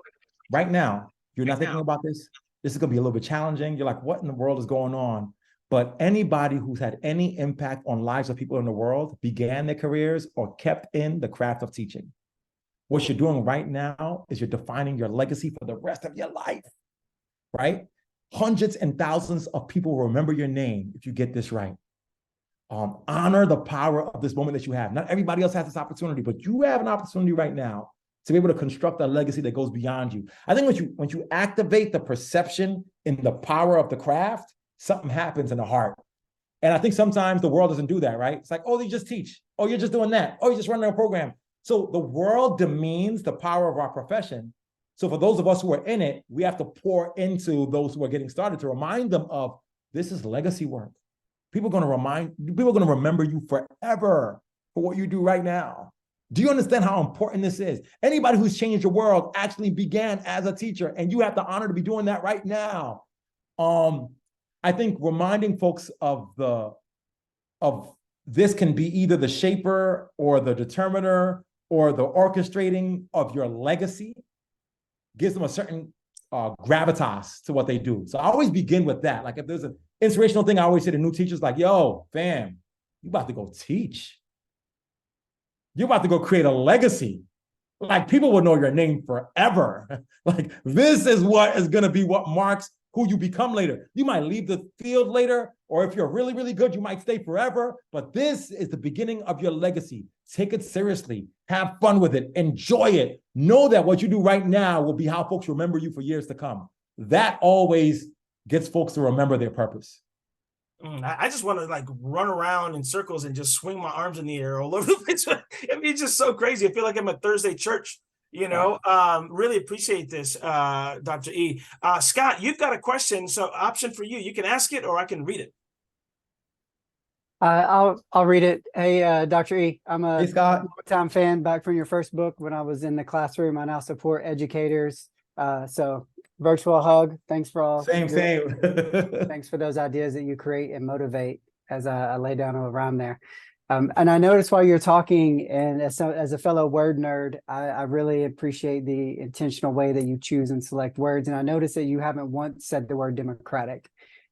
right now, you're not thinking about this. This is going to be a little bit challenging. You're like, what in the world is going on? But anybody who's had any impact on lives of people in the world began their careers or kept in the craft of teaching. What you're doing right now is you're defining your legacy for the rest of your life, right? Hundreds and thousands of people will remember your name if you get this right. Honor the power of this moment that you have. Not everybody else has this opportunity, but you have an opportunity right now to be able to construct a legacy that goes beyond you. I think when you activate the perception in the power of the craft, something happens in the heart. And I think sometimes the world doesn't do that, right? It's like, oh, you just teach. Oh, you're just doing that. Oh, you're just running a program. So the world demeans the power of our profession. So for those of us who are in it, we have to pour into those who are getting started to remind them of, this is legacy work. People are going to remember you forever for what you do right now. Do you understand how important this is? Anybody who's changed your world actually began as a teacher, and you have the honor to be doing that right now. I think reminding folks of this can be either the shaper or the determiner or the orchestrating of your legacy, gives them a certain gravitas to what they do. So I always begin with that. Like if there's an inspirational thing, I always say to new teachers, like, yo, fam, you about to go teach. You're about to go create a legacy. Like people will know your name forever. Like this is what is going to be what marks who you become later. You might leave the field later, or if you're really, really good, you might stay forever. But this is the beginning of your legacy. Take it seriously. Have fun with it. Enjoy it. Know that what you do right now will be how folks remember you for years to come. That always gets folks to remember their purpose. I just want to like run around in circles and just swing my arms in the air all over the place. I mean, it's just so crazy. I feel like I'm at Thursday church, you know. Really appreciate this, Dr. E. Scott, you've got a question. So option for you. You can ask it or I can read it. I'll read it. Hey, Dr. E, I'm a long-time fan back from your first book when I was in the classroom. I now support educators. So virtual hug. Thanks for all. Same. Thanks for those ideas that you create and motivate as I lay down a rhyme there. And I noticed while you're talking, and as a fellow word nerd, I really appreciate the intentional way that you choose and select words. And I noticed that you haven't once said the word democratic.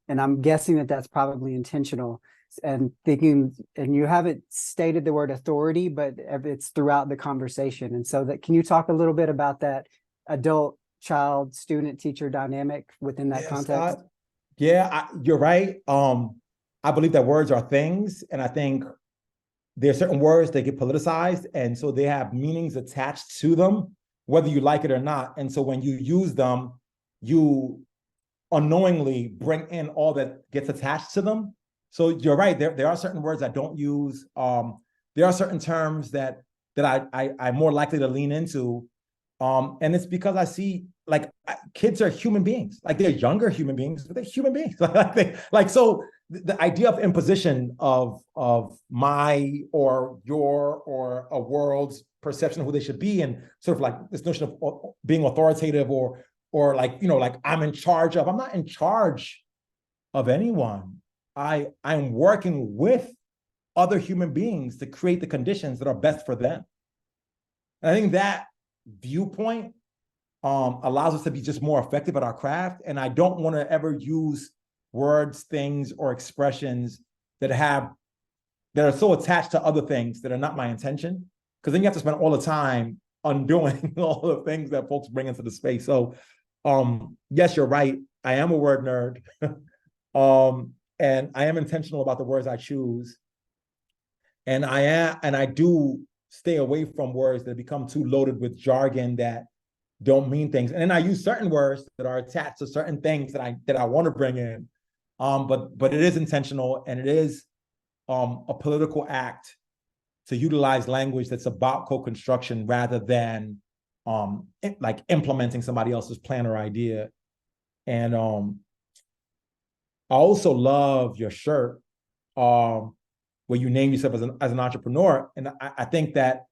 And I'm guessing that that's probably intentional. And you haven't stated the word authority, but it's throughout the conversation. And so can you talk a little bit about that adult, child, student, teacher dynamic within that context? You're right. I believe that words are things, and I think there are certain words that get politicized, and so they have meanings attached to them, whether you like it or not. And so when you use them, you unknowingly bring in all that gets attached to them. So you're right. There are certain words I don't use. There are certain terms that I'm more likely to lean into. And it's because I see kids are human beings. Like, they're younger human beings, but they're human beings. So the idea of imposition of my or your or a world's perception of who they should be, and sort of like this notion of being authoritative or I'm in charge of. I'm not in charge of anyone. I'm working with other human beings to create the conditions that are best for them. And I think that viewpoint allows us to be just more effective at our craft. And I don't want to ever use words, things, or expressions that are so attached to other things that are not my intention, because then you have to spend all the time undoing all the things that folks bring into the space. So yes, you're right. I am a word nerd. And I am intentional about the words I choose. And I do stay away from words that become too loaded with jargon that don't mean things. And then I use certain words that are attached to certain things that I want to bring in. But it is intentional, and it is a political act to utilize language that's about co-construction rather than implementing somebody else's plan or idea. And I also love your shirt where you name yourself as an entrepreneur. And I think that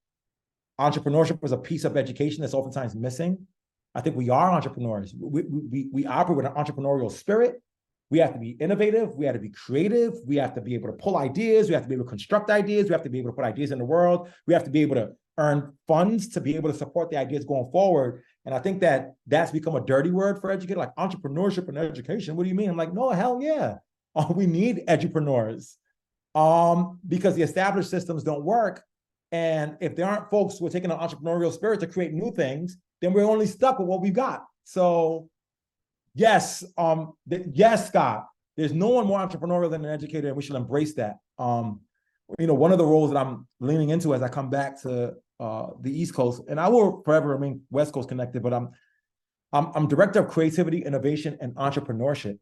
entrepreneurship is a piece of education that's oftentimes missing. I think we are entrepreneurs. We operate with an entrepreneurial spirit. We have to be innovative. We have to be creative. We have to be able to pull ideas. We have to be able to construct ideas. We have to be able to put ideas in the world. We have to be able to earn funds to be able to support the ideas going forward. And I think that that's become a dirty word for educator, like entrepreneurship and education. What do you mean? I'm like, no, hell yeah. We need edupreneurs because the established systems don't work. And if there aren't folks who are taking an entrepreneurial spirit to create new things, then we're only stuck with what we've got. So yes, yes, Scott, there's no one more entrepreneurial than an educator, and we should embrace that. One of the roles that I'm leaning into as I come back to the East Coast, and I will forever remain West Coast connected, but I'm director of creativity, innovation, and entrepreneurship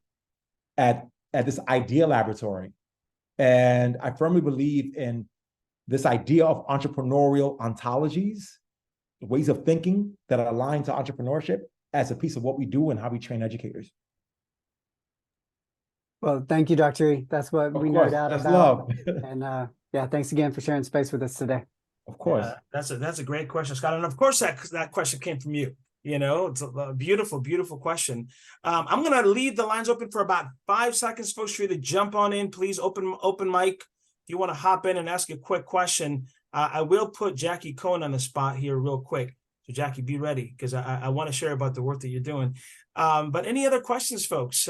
at this idea laboratory. And I firmly believe in this idea of entrepreneurial ontologies, ways of thinking that are aligned to entrepreneurship as a piece of what we do and how we train educators. Well, thank you, Dr. E. That's what we nerd out about. Love. And yeah, thanks again for sharing space with us today. Of course. That's a great question, Scott. And of course, that question came from you. It's a beautiful, beautiful question. I'm going to leave the lines open for about 5 seconds, folks, for you to jump on in. Please open mic. If you want to hop in and ask a quick question, I will put Jackie Cohen on the spot here real quick. So Jackie, be ready, because I want to share about the work that you're doing. But any other questions, folks,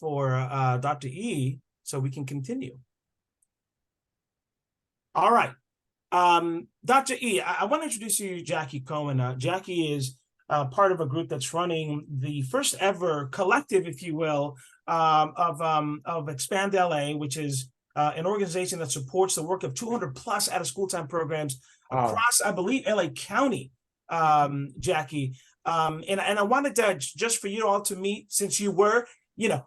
for Dr. E, so we can continue? All right. Dr. E, I want to introduce you to Jackie Cohen. Jackie is part of a group that's running the first ever collective, if you will, of Expand LA, which is an organization that supports the work of 200 plus out of school time programs across, I believe, LA County, Jackie. And I wanted to, just for you all to meet, since you were,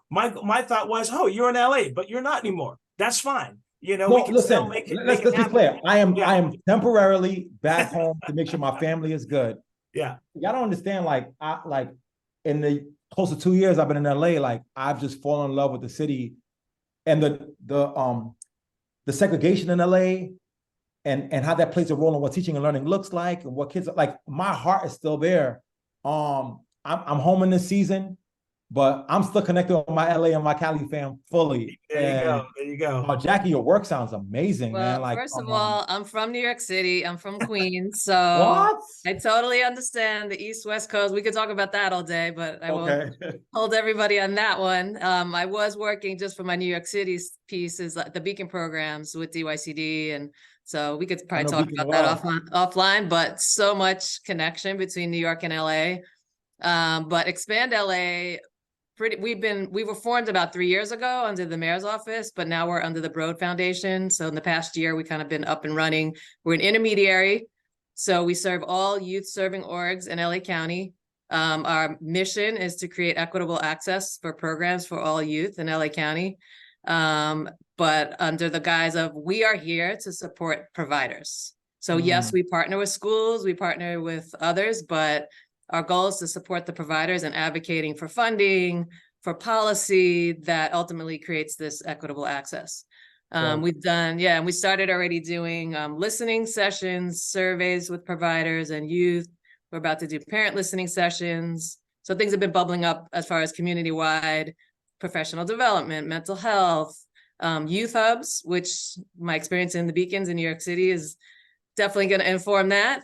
my thought was, oh, you're in LA, but you're not anymore. That's fine. No, listen, let's be clear. I am temporarily back home to make sure my family is good. Yeah. Y'all don't understand, in the close to 2 years I've been in LA, I've just fallen in love with the city and the segregation in LA and how that plays a role in what teaching and learning looks like and what kids are like. My heart is still there. I'm I'm home in this season, but I'm still connected with my LA and my Cali fam fully. There you go. There you go. Jackie, your work sounds amazing, Well, man. Like, first of all, I'm from New York City. I'm from Queens, so what? I totally understand the East West Coast. We could talk about that all day, but I won't hold everybody on that one. I was working just for my New York City piece, is the Beacon programs with DYCD, and so we could probably talk about that offline. But so much connection between New York and LA. But Expand LA. We were formed about 3 years ago under the mayor's office, but now we're under the Broad Foundation. So in the past year, we kind of been up and running. We're an intermediary. So we serve all youth serving orgs in LA County. Our mission is to create equitable access for programs for all youth in LA County. But under the guise of, we are here to support providers. So yes, we partner with schools, we partner with others, but our goal is to support the providers and advocating for funding, for policy that ultimately creates this equitable access. We've done, and we started already doing listening sessions, surveys with providers and youth. We're about to do parent listening sessions. So things have been bubbling up as far as community-wide professional development, mental health, youth hubs, which my experience in the Beacons in New York City is definitely going to inform that,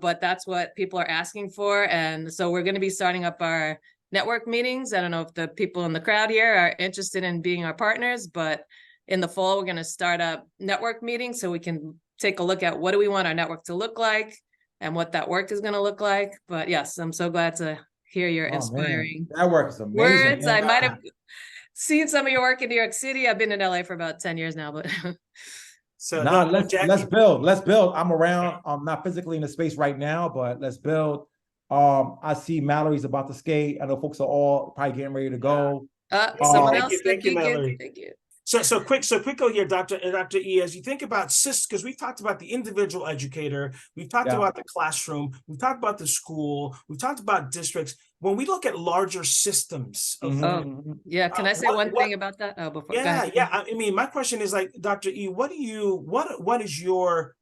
but that's what people are asking for. And so we're going to be starting up our network meetings. I don't know if the people in the crowd here are interested in being our partners, but in the fall, we're going to start up network meetings so we can take a look at what do we want our network to look like and what that work is going to look like. But yes, I'm so glad to hear your inspiring that work is amazing, words. I might have seen some of your work in New York City. I've been in LA for about 10 years now, but so let's build. I'm around. I'm not physically in the space right now, but let's build. I see Mallory's about to skate. I know folks are all probably getting ready to go. Someone else. Thank you, Mallory. Thank you. So quickly here, Dr. E, as you think about because we've talked about the individual educator, we've talked about the classroom, we've talked about the school, we've talked about districts. When we look at larger systems, can I say one thing about that? Go ahead. I mean, my question is like, Dr. E, what is your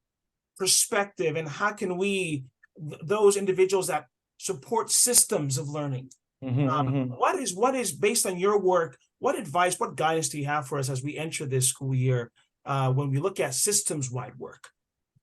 perspective, and how can we, those individuals that support systems of learning, what is based on your work? What advice, what guidance do you have for us as we enter this school year when we look at systems-wide work?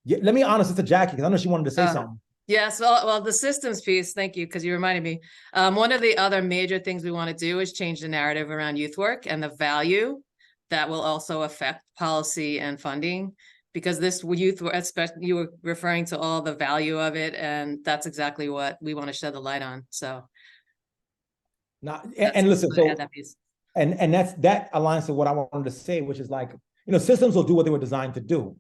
Yeah, let me honest to Jackie, because I know she wanted to say something. Yes, well, the systems piece, thank you, because you reminded me. One of the other major things we want to do is change the narrative around youth work and the value that will also affect policy and funding, because this youth, especially, you were referring to all the value of it, and that's exactly what we want to shed the light on. So now, and listen, so that piece. And that aligns to what I wanted to say, which is like, systems will do what they were designed to do.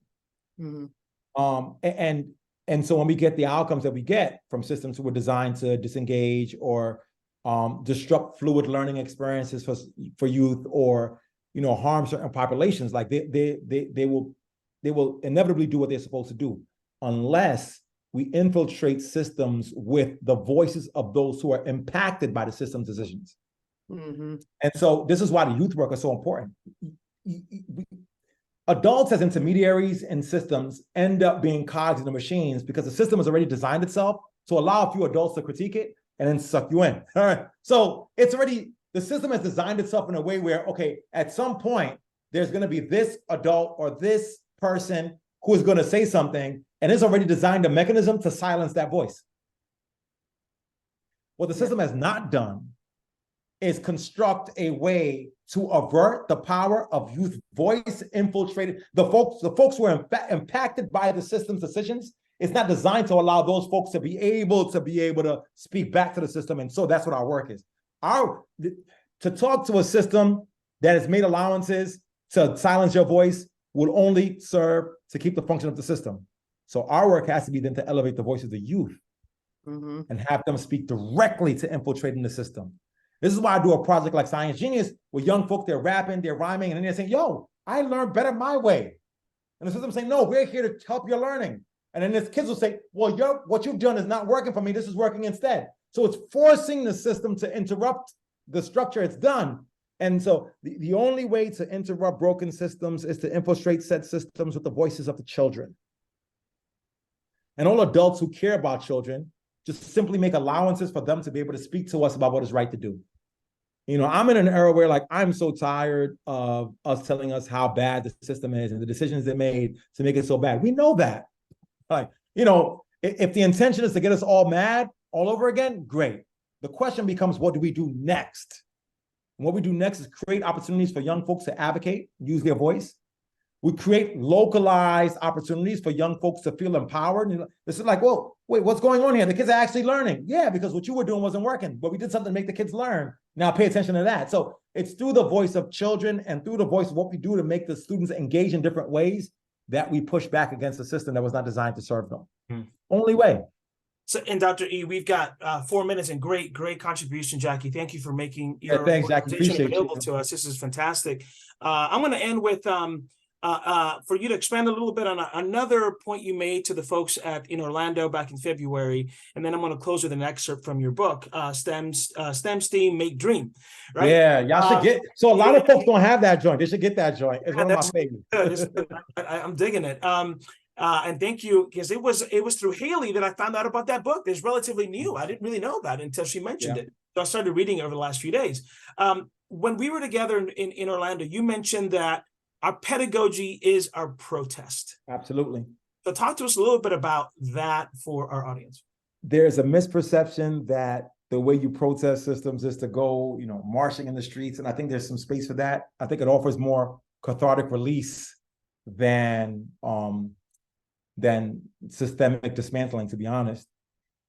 And so when we get the outcomes that we get from systems that were designed to disengage or disrupt fluid learning experiences for youth, or harm certain populations, like they will inevitably do what they're supposed to do, unless we infiltrate systems with the voices of those who are impacted by the system's decisions. And so this is why the youth work is so important. Adults as intermediaries in systems end up being cogs in the machines, because the system has already designed itself to allow a few adults to critique it and then suck you in. All right. So the system has designed itself in a way where, okay, at some point, there's going to be this adult or this person who is going to say something, and it's already designed a mechanism to silence that voice. What the system has not done is construct a way to avert the power of youth voice infiltrated. The folks who are impacted by the system's decisions. It's not designed to allow those folks to be able to speak back to the system. And so that's what our work is. To talk to a system that has made allowances to silence your voice will only serve to keep the function of the system. So our work has to be then to elevate the voice of the youth and have them speak directly to infiltrating the system. This is why I do a project like Science Genius, where young folk, they're rapping, they're rhyming, and then they're saying, yo, I learned better my way. And the system saying, no, we're here to help your learning. And then these kids will say, well, what you've done is not working for me. This is working instead. So it's forcing the system to interrupt the structure it's done. And so the only way to interrupt broken systems is to infiltrate said systems with the voices of the children. And all adults who care about children just simply make allowances for them to be able to speak to us about what is right to do. You know, I'm in an era where like, I'm so tired of us telling us how bad the system is and the decisions they made to make it so bad. We know that. Like, you know, if the intention is to get us all mad all over again, great. The question becomes, what do we do next? And what we do next is create opportunities for young folks to advocate, use their voice. We create localized opportunities for young folks to feel empowered. And this is like, whoa, wait, what's going on here? The kids are actually learning. Yeah, because what you were doing wasn't working, but we did something to make the kids learn. Now pay attention to that. So it's through the voice of children and through the voice of what we do to make the students engage in different ways that we push back against a system that was not designed to serve them. Only way. So, and Dr. E, we've got 4 minutes and great contribution, Jackie. Thank you for making your thanks, Jackie. Appreciate available to us. This is fantastic. I'm going to end with for you to expand a little bit on another point you made to the folks in Orlando back in February, and then I'm going to close with an excerpt from your book, STEM, STEAM, Make Dream. Right? Yeah, y'all should get. So a lot of folks don't have that joint. They should get that joint. It's one of my favorites. I'm digging it. And thank you, because it was through Haley that I found out about that book. It's relatively new. I didn't really know about it until she mentioned it. So I started reading it over the last few days. When we were together in Orlando, you mentioned that our pedagogy is our protest. Absolutely. So talk to us a little bit about that for our audience. There's a misperception that the way you protest systems is to go, you know, marching in the streets. And I think there's some space for that. I think it offers more cathartic release than systemic dismantling, to be honest.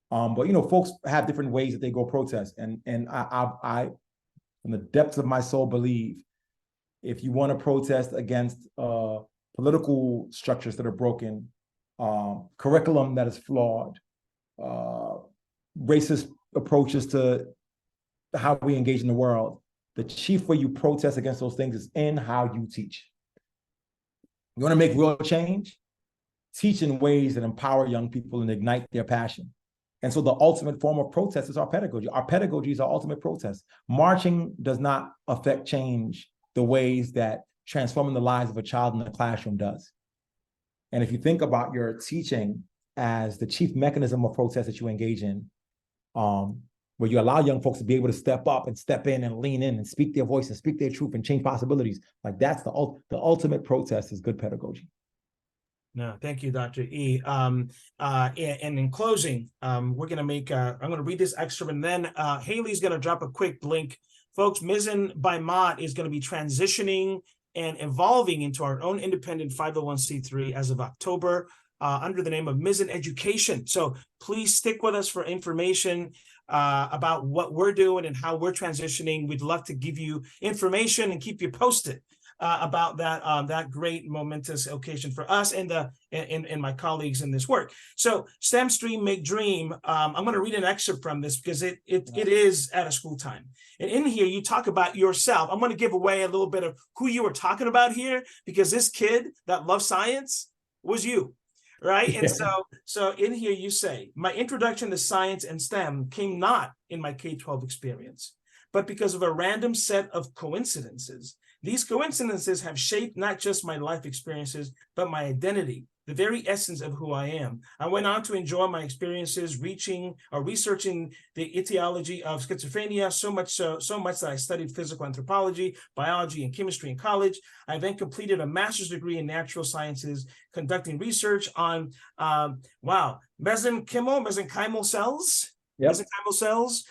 But, you know, folks have different ways that they go protest. And I from the depths of my soul, believe if you want to protest against political structures that are broken, curriculum that is flawed, racist approaches to how we engage in the world, the chief way you protest against those things is in how you teach. You want to make real change? Teach in ways that empower young people and ignite their passion. And so the ultimate form of protest is our pedagogy. Our pedagogy is our ultimate protest. Marching does not affect change the ways that transforming the lives of a child in the classroom does. And if you think about your teaching as the chief mechanism of protest that you engage in, where you allow young folks to be able to step up and step in and lean in and speak their voice and speak their truth and change possibilities, like that's the ultimate protest is good pedagogy. No, thank you, Dr. E. And in closing, we're going to make, I'm going to read this excerpt, and then Haley's going to drop a quick link. Folks, Mizzen by Mott is going to be transitioning and evolving into our own independent 501c3 as of October under the name of Mizzen Education. So please stick with us for information about what we're doing and how we're transitioning. We'd love to give you information and keep you posted about that great momentous occasion for us and my colleagues in this work. So STEM Stream Make Dream, I'm going to read an excerpt from this because it is at a school time. And in here, you talk about yourself. I'm going to give away a little bit of who you were talking about here, because this kid that loves science was you, right? And so in here you say, my introduction to science and STEM came not in my K-12 experience, but because of a random set of coincidences. These coincidences have shaped not just my life experiences, but my identity, the very essence of who I am. I went on to enjoy my experiences researching the etiology of schizophrenia, so much that I studied physical anthropology, biology, and chemistry in college. I then completed a master's degree in natural sciences, conducting research on, mesenchymal cells. Yep. Mesenchymal cells,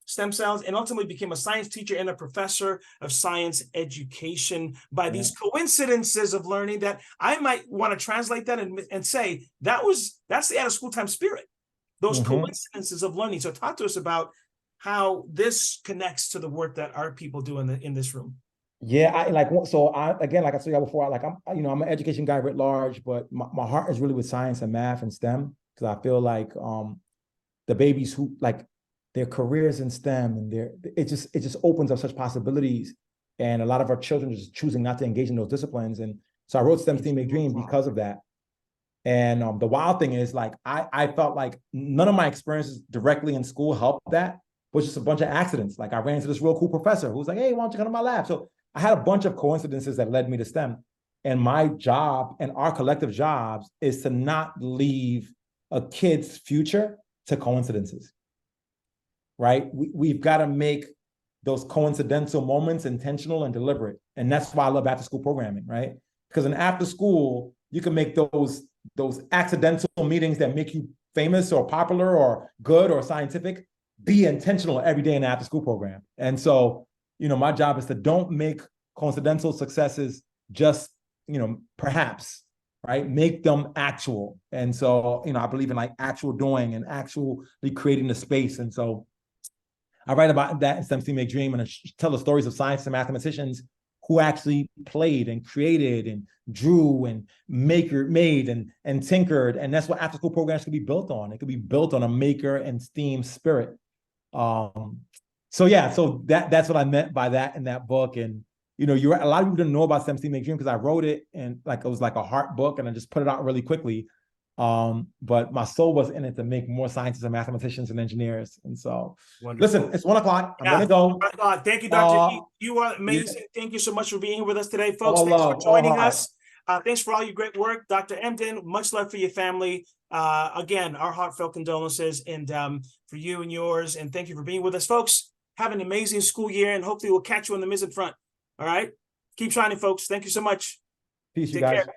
stem cells, and ultimately became a science teacher and a professor of science education by these coincidences of learning that I might want to translate that and say that's the out of school time spirit, those coincidences of learning. So talk to us about how this connects to the work that our people do in this room. Yeah, like I said before, I'm an education guy writ large, but my heart is really with science and math and STEM, because I feel like the babies who like their careers in STEM and it just opens up such possibilities. And a lot of our children are just choosing not to engage in those disciplines. And so I wrote STEM Stream Make Dream because of that. And the wild thing is, like, I felt like none of my experiences directly in school helped that, but just a bunch of accidents. Like I ran into this real cool professor who was like, hey, why don't you come to my lab? So I had a bunch of coincidences that led me to STEM. And my job and our collective jobs is to not leave a kid's future to coincidences, right? We've got to make those coincidental moments intentional and deliberate. And that's why I love after school programming, right? Because in after school, you can make those accidental meetings that make you famous or popular or good or scientific be intentional every day in the after school program. And so, my job is to don't make coincidental successes just, perhaps, right? Make them actual. And so, I believe in like actual doing and actually creating the space. And so I write about that in STEM Make Dream, and I tell the stories of scientists and mathematicians who actually played and created and drew and made and tinkered. And that's what after school programs can be built on. It could be built on a maker and STEAM spirit. So that's what I meant by that in that book. And a lot of people didn't know about STEM Make Dream because I wrote it and like it was like a heart book, and I just put it out really quickly. But my soul was in it to make more scientists and mathematicians and engineers. And so, Listen, it's 1 o'clock. I'm gonna go. Thank you, Dr. E. You are amazing. Yeah. Thank you so much for being here with us today, folks. Thanks for joining us. Thanks for all your great work, Dr. Emdin. Much love for your family. Again, our heartfelt condolences and for you and yours. And thank you for being with us, folks. Have an amazing school year, and hopefully we'll catch you on the Mizzen front. All right, keep shining, folks. Thank you so much. Peace, you guys. Take care.